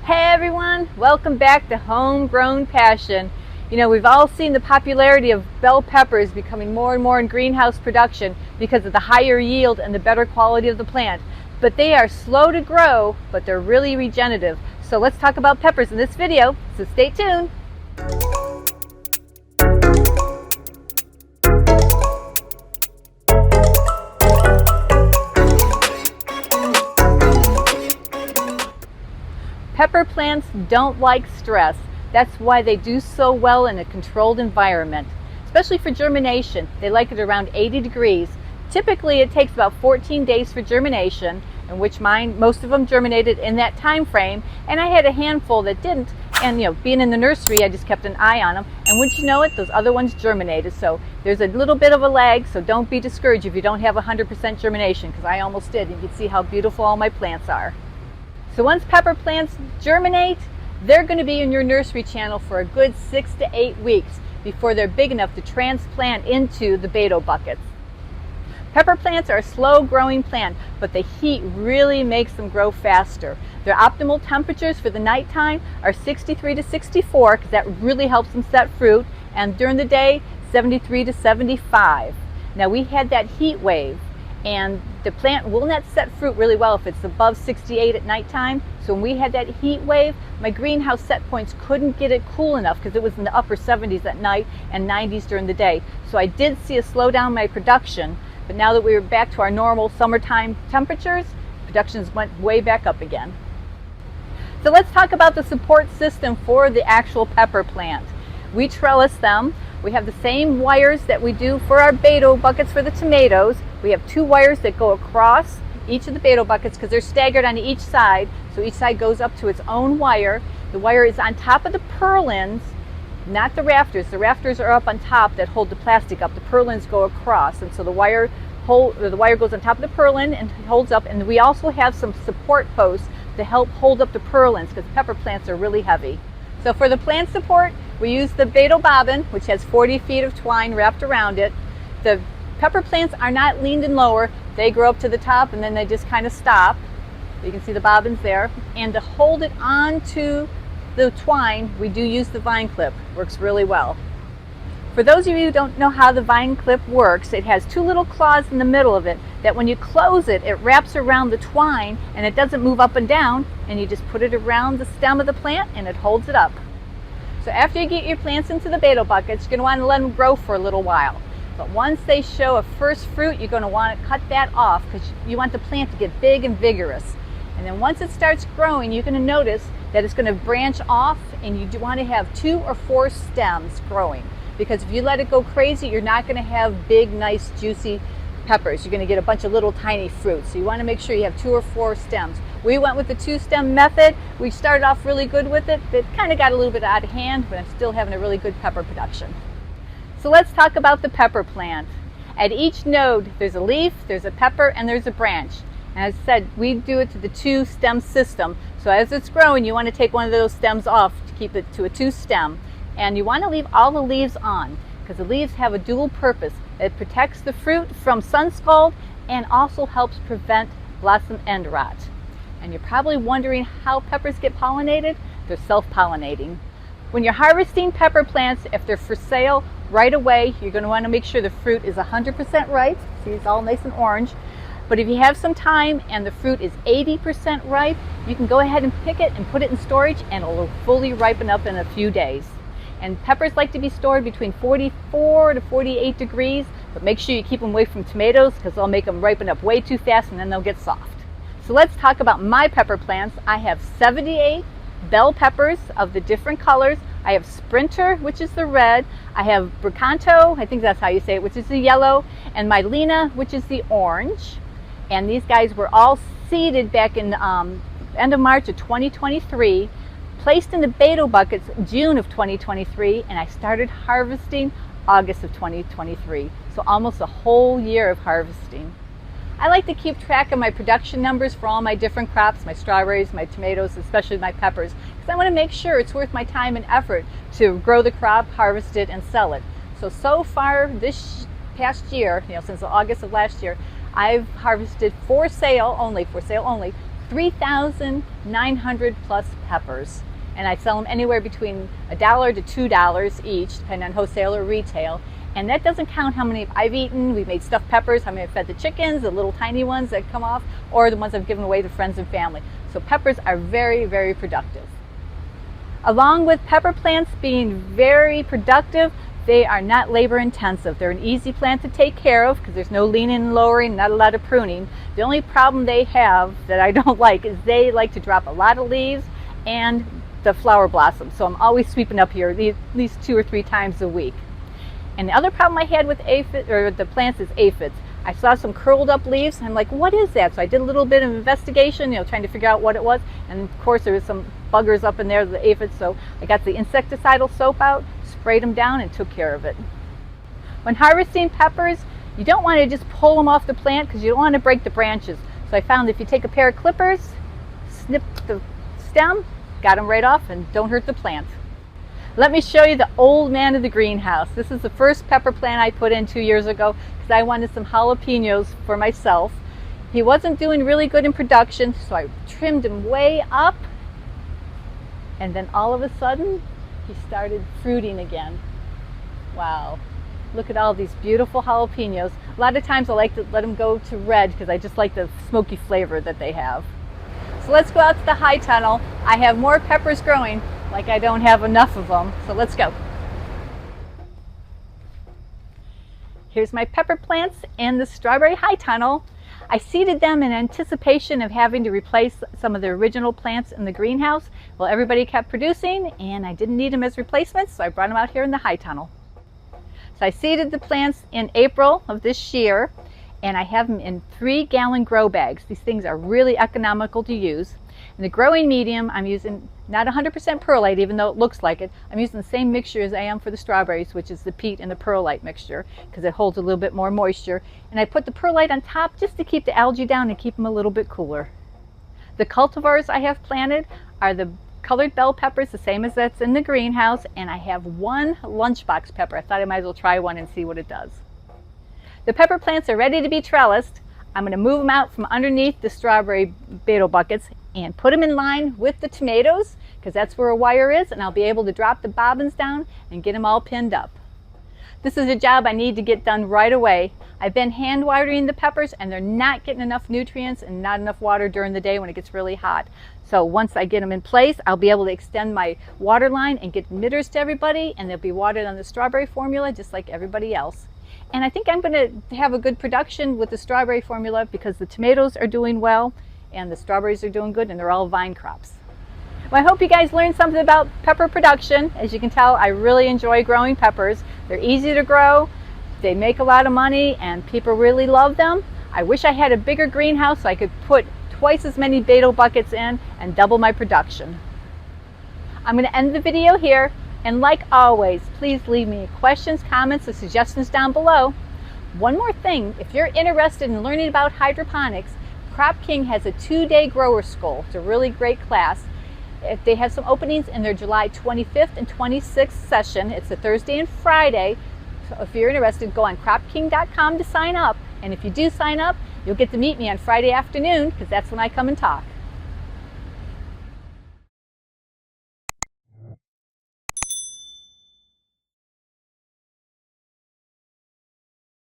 Hey everyone, welcome back to Homegrown Passion. You know, we've all seen the popularity of bell peppers becoming more and more in greenhouse production because of the higher yield and the better quality of the plant. But they are slow to grow, but they're really regenerative. So let's talk about peppers in this video, so stay tuned. Pepper plants don't like stress. That's why they do so well in a controlled environment, especially for germination. They like it around 80 degrees. Typically it takes about 14 days for germination, in which most of them germinated in that time frame, and I had a handful that didn't. And you know, being in the nursery, I just kept an eye on them, and wouldn't you know it, those other ones germinated. So there's a little bit of a lag, so don't be discouraged if you don't have 100% germination, because I almost did. You can see how beautiful all my plants are. So once pepper plants germinate, they're going to be in your nursery channel for a good 6 to 8 weeks before they're big enough to transplant into the beto buckets. Pepper plants are a slow growing plant, but the heat really makes them grow faster. Their optimal temperatures for the nighttime are 63 to 64, because that really helps them set fruit, and during the day 73 to 75. Now we had that heat wave, and the plant will not set fruit really well if it's above 68 at nighttime. So when we had that heat wave, my greenhouse set points couldn't get it cool enough because it was in the upper 70s at night and 90s during the day. So I did see a slowdown in my production, but now that we were back to our normal summertime temperatures, productions went way back up again. So let's talk about the support system for the actual pepper plant. We trellis them. We have the same wires that we do for our beto buckets for the tomatoes. We have 2 wires that go across each of the beto buckets because they're staggered on each side. So each side goes up to its own wire. The wire is on top of the purlins, not the rafters. The rafters are up on top that hold the plastic up. The purlins go across, and so the wire goes on top of the purlin and holds up. And we also have some support posts to help hold up the purlins because pepper plants are really heavy. So for the plant support, we use the beto bobbin, which has 40 feet of twine wrapped around it. The pepper plants are not leaned in lower. They grow up to the top and then they just kind of stop. You can see the bobbins there. And to hold it onto the twine, we do use the vine clip. Works really well. For those of you who don't know how the vine clip works, it has 2 little claws in the middle of it that when you close it, it wraps around the twine and it doesn't move up and down, and you just put it around the stem of the plant and it holds it up. So after you get your plants into the beto buckets, you're going to want to let them grow for a little while. But once they show a first fruit, you're going to want to cut that off because you want the plant to get big and vigorous. And then once it starts growing, you're going to notice that it's going to branch off, and you do want to have 2 or 4 stems growing. Because if you let it go crazy, you're not going to have big, nice, juicy peppers. You're going to get a bunch of little tiny fruits. So you want to make sure you have 2 or 4 stems. We went with the 2-stem method. We started off really good with it. It kind of got a little bit out of hand, but I'm still having a really good pepper production. So let's talk about the pepper plant. At each node, there's a leaf, there's a pepper, and there's a branch. And as I said, we do it to the 2-stem system. So as it's growing, you want to take one of those stems off to keep it to a 2-stem. And you want to leave all the leaves on because the leaves have a dual purpose. It protects the fruit from sun scald and also helps prevent blossom end rot. And you're probably wondering how peppers get pollinated. They're self-pollinating. When you're harvesting pepper plants, if they're for sale right away, you're going to want to make sure the fruit is 100% ripe. See, it's all nice and orange. But if you have some time and the fruit is 80% ripe, you can go ahead and pick it and put it in storage, and it'll fully ripen up in a few days. And peppers like to be stored between 44 to 48 degrees, but make sure you keep them away from tomatoes because they'll make them ripen up way too fast and then they'll get soft. So let's talk about my pepper plants. I have 78 bell peppers of the different colors. I have Sprinter, which is the red. I have Bricanto, I think that's how you say it, which is the yellow, and Mylena, which is the orange. And these guys were all seeded back in end of March of 2023. Placed in the beto buckets June of 2023, and I started harvesting August of 2023. So almost a whole year of harvesting. I like to keep track of my production numbers for all my different crops, my strawberries, my tomatoes, especially my peppers, because I want to make sure it's worth my time and effort to grow the crop, harvest it, and sell it. So far this past year, since August of last year, I've harvested for sale only 3,900 plus peppers. And I sell them anywhere between $1 to $2 each, depending on wholesale or retail. And that doesn't count how many I've eaten. We've made stuffed peppers, how many I've fed the chickens, the little tiny ones that come off, or the ones I've given away to friends and family. So peppers are very, very productive. Along with pepper plants being very productive, they are not labor intensive. They're an easy plant to take care of because there's no leaning and lowering, not a lot of pruning. The only problem they have that I don't like is they like to drop a lot of leaves and the flower blossoms. So I'm always sweeping up here at least 2 or 3 times a week. And the other problem I had with the plants is aphids. I saw some curled up leaves and I'm like, what is that? So I did a little bit of investigation, trying to figure out what it was. And of course there was some buggers up in there, the aphids. So I got the insecticidal soap out, sprayed them down and took care of it. When harvesting peppers, you don't want to just pull them off the plant because you don't want to break the branches. So I found if you take a pair of clippers, snip the stem, got them right off and don't hurt the plant. Let me show you the old man of the greenhouse. This is the first pepper plant I put in 2 years ago because I wanted some jalapenos for myself. He wasn't doing really good in production, so I trimmed him way up. And then all of a sudden, he started fruiting again. Wow. Look at all these beautiful jalapenos. A lot of times I like to let them go to red because I just like the smoky flavor that they have. So let's go out to the high tunnel. I have more peppers growing, like I don't have enough of them. So let's go. Here's my pepper plants in the strawberry high tunnel. I seeded them in anticipation of having to replace some of the original plants in the greenhouse. Well, everybody kept producing and I didn't need them as replacements, so I brought them out here in the high tunnel. So I seeded the plants in April of this year and I have them in 3-gallon grow bags. These things are really economical to use. In the growing medium, I'm using not 100% perlite, even though it looks like it. I'm using the same mixture as I am for the strawberries, which is the peat and the perlite mixture, because it holds a little bit more moisture. And I put the perlite on top just to keep the algae down and keep them a little bit cooler. The cultivars I have planted are the colored bell peppers, the same as that's in the greenhouse, and I have 1 lunchbox pepper. I thought I might as well try one and see what it does. The pepper plants are ready to be trellised. I'm going to move them out from underneath the strawberry beetle buckets and put them in line with the tomatoes because that's where a wire is, and I'll be able to drop the bobbins down and get them all pinned up. This is a job I need to get done right away. I've been hand watering the peppers and they're not getting enough nutrients and not enough water during the day when it gets really hot. So once I get them in place, I'll be able to extend my water line and get emitters to everybody, and they'll be watered on the strawberry formula just like everybody else. And I think I'm going to have a good production with the strawberry formula because the tomatoes are doing well and the strawberries are doing good and they're all vine crops. Well, I hope you guys learned something about pepper production. As you can tell, I really enjoy growing peppers. They're easy to grow, they make a lot of money, and people really love them. I wish I had a bigger greenhouse so I could put twice as many beetle buckets in and double my production. I'm going to end the video here. And like always, please leave me questions, comments, or suggestions down below. One more thing, if you're interested in learning about hydroponics, CropKing has a 2-day grower school. It's a really great class. They have some openings in their July 25th and 26th session. It's a Thursday and Friday. So if you're interested, go on CropKing.com to sign up. And if you do sign up, you'll get to meet me on Friday afternoon because that's when I come and talk.